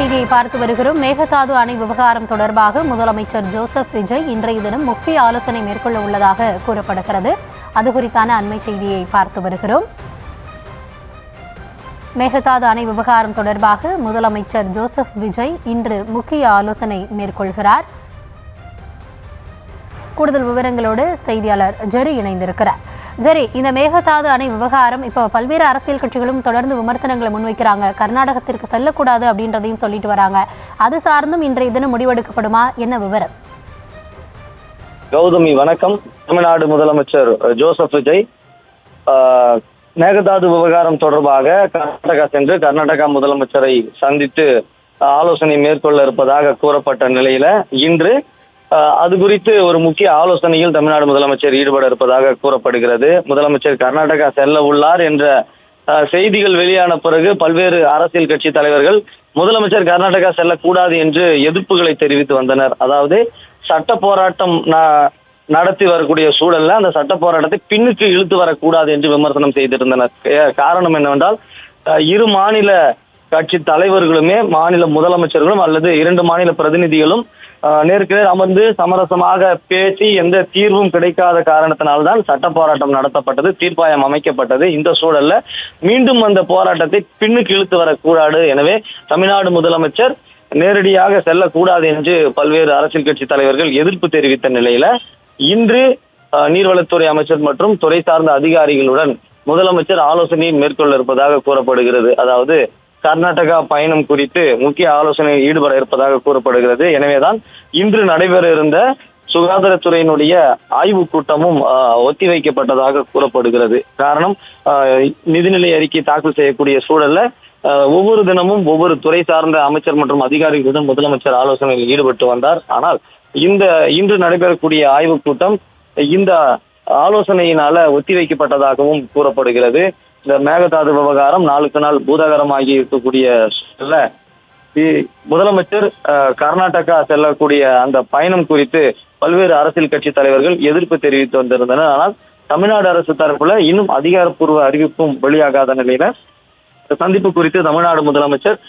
செய்தியை பார்த்து வருகிறோம். மேகதாது அணை விவகாரம் தொடர்பாக முதலமைச்சர் ஜோசப் விஜய் இன்றைய தினம் முக்கிய ஆலோசனை மேற்கொள்ள உள்ளதாக கூறப்படுகிறது. அது குறித்தான அண்மை செய்தியை பார்த்து வருகிறோம். மேகதாது அணை விவகாரம் தொடர்பாக முதலமைச்சர் ஜோசப் விஜய் இன்று முக்கிய ஆலோசனை மேற்கொள்கிறார். கூடுதல் விவரங்களோடு செய்தியாளர் ஜெரி இணைந்திருக்கிறார். ஜெரி, இந்த மேகதாது அணை விவகாரம் இப்போ பல்வேறு அரசியல் கட்சிகளும் தொடர்ந்து விமர்சனங்களை முன்வைக்கிறாங்க. கர்நாடகத்திற்கு செல்லக்கூடாது அப்படின்றதையும் சொல்லிட்டு வராங்க. அது சார்ந்தும் இன்றைய தினம் முடிவெடுக்கப்படுமா? என்ன விவரம்? கௌதமி வணக்கம். தமிழ்நாடு முதலமைச்சர் ஜோசப் விஜய் மேகதாது விவகாரம் தொடர்பாக கர்நாடகா சென்று கர்நாடகா முதலமைச்சரை சந்தித்து ஆலோசனை மேற்கொள்ள இருப்பதாக கூறப்பட்ட நிலையில இன்று அது குறித்து ஒரு முக்கிய ஆலோசனையில் தமிழ்நாடு முதலமைச்சர் ஈடுபட இருப்பதாக கூறப்படுகிறது. முதலமைச்சர் கர்நாடகா செல்ல உள்ளார் என்ற செய்திகள் வெளியான பிறகு பல்வேறு அரசியல் கட்சி தலைவர்கள் முதலமைச்சர் கர்நாடகா செல்லக்கூடாது என்று எதிர்ப்புகளை தெரிவித்து வந்தனர். அதாவது சட்ட போராட்டம் நடத்தி வரக்கூடிய சூழல்ல அந்த சட்ட போராட்டத்தை பின்னுக்கு இழுத்து வரக்கூடாது என்று விமர்சனம் செய்திருந்தனர். காரணம் என்னவென்றால் இரு மாநில கட்சி தலைவர்களுமே மாநில முதலமைச்சர்களும் அல்லது இரண்டு மாநில பிரதிநிதிகளும் நேருக்கு நேர் அமர்ந்து சமரசமாக பேசி எந்த தீர்வும் கிடைக்காத காரணத்தினால்தான் சட்ட போராட்டம் நடத்தப்பட்டது, தீர்ப்பாயம் அமைக்கப்பட்டது. இந்த சூழல்ல மீண்டும் அந்த போராட்டத்தை பின்னுக்கு இழுத்து வரக்கூடாது. எனவே தமிழ்நாடு முதலமைச்சர் நேரடியாக செல்லக்கூடாது என்று பல்வேறு அரசியல் கட்சி தலைவர்கள் எதிர்ப்பு தெரிவித்த நிலையில இன்று நீர்வளத்துறை அமைச்சர் மற்றும் துறை சார்ந்த அதிகாரிகளுடன் முதலமைச்சர் ஆலோசனையை மேற்கொள்ள இருப்பதாக கூறப்படுகிறது. அதாவது கர்நாடகா பயணம் குறித்து முக்கிய ஆலோசனையில் ஈடுபட இருப்பதாக கூறப்படுகிறது. எனவேதான் இன்று நடைபெற இருந்த சுகாதாரத்துறையினுடைய ஆய்வு கூட்டமும் ஒத்திவைக்கப்பட்டதாக கூறப்படுகிறது. காரணம், நிதிநிலை அறிக்கை தாக்கல் செய்யக்கூடிய சூழல்ல ஒவ்வொரு தினமும் ஒவ்வொரு துறை சார்ந்த அமைச்சர் மற்றும் அதிகாரிகளுடன் முதலமைச்சர் ஆலோசனையில் ஈடுபட்டு வந்தார். ஆனால் இன்று நடைபெறக்கூடிய ஆய்வு கூட்டம் இந்த ஆலோசனையினால ஒத்திவைக்கப்பட்டதாகவும் கூறப்படுகிறது. இந்த மேகதாது விவகாரம் நாளுக்கு நாள் பூதாகரமாகி இருக்கக்கூடிய சூழல்ல முதலமைச்சர் கர்நாடகா செல்லக்கூடிய அந்த பயணம் குறித்து பல்வேறு அரசியல் கட்சி தலைவர்கள் எதிர்ப்பு தெரிவித்து வந்திருந்தனர். ஆனால் தமிழ்நாடு அரசு தரப்புல இன்னும் அதிகாரப்பூர்வ அறிவிப்பும் வெளியாகாத நிலையில சந்திப்பு குறித்து தமிழ்நாடு முதலமைச்சர்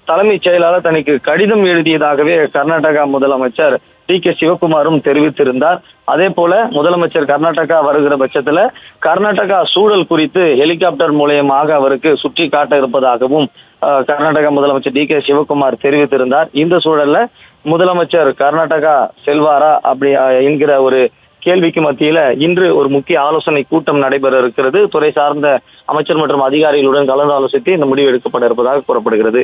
தலைமைச் செயலாளர் தனக்கு கடிதம் எழுதியதாகவே கர்நாடகா முதலமைச்சர் டி.கே. சிவகுமாரும் தெரிவித்திருந்தார். அதே போல முதலமைச்சர் கர்நாடகா வருகிற பட்சத்துல கர்நாடகா சூழல் குறித்து ஹெலிகாப்டர் மூலயமாக அவருக்கு சுற்றி காட்ட இருப்பதாகவும் கர்நாடகா முதலமைச்சர் டி.கே. சிவகுமார் தெரிவித்திருந்தார். இந்த சூழல்ல முதலமைச்சர் கர்நாடகா செல்வாரா அப்படி என்கிற ஒரு கேள்விக்கு மத்தியில இன்று ஒரு முக்கிய ஆலோசனை கூட்டம் நடைபெற இருக்கிறது. துறை சார்ந்த அமைச்சர் மற்றும் அதிகாரிகளுடன் கலந்து ஆலோசித்து இந்த முடிவு எடுக்கப்பட இருப்பதாக கூறப்படுகிறது.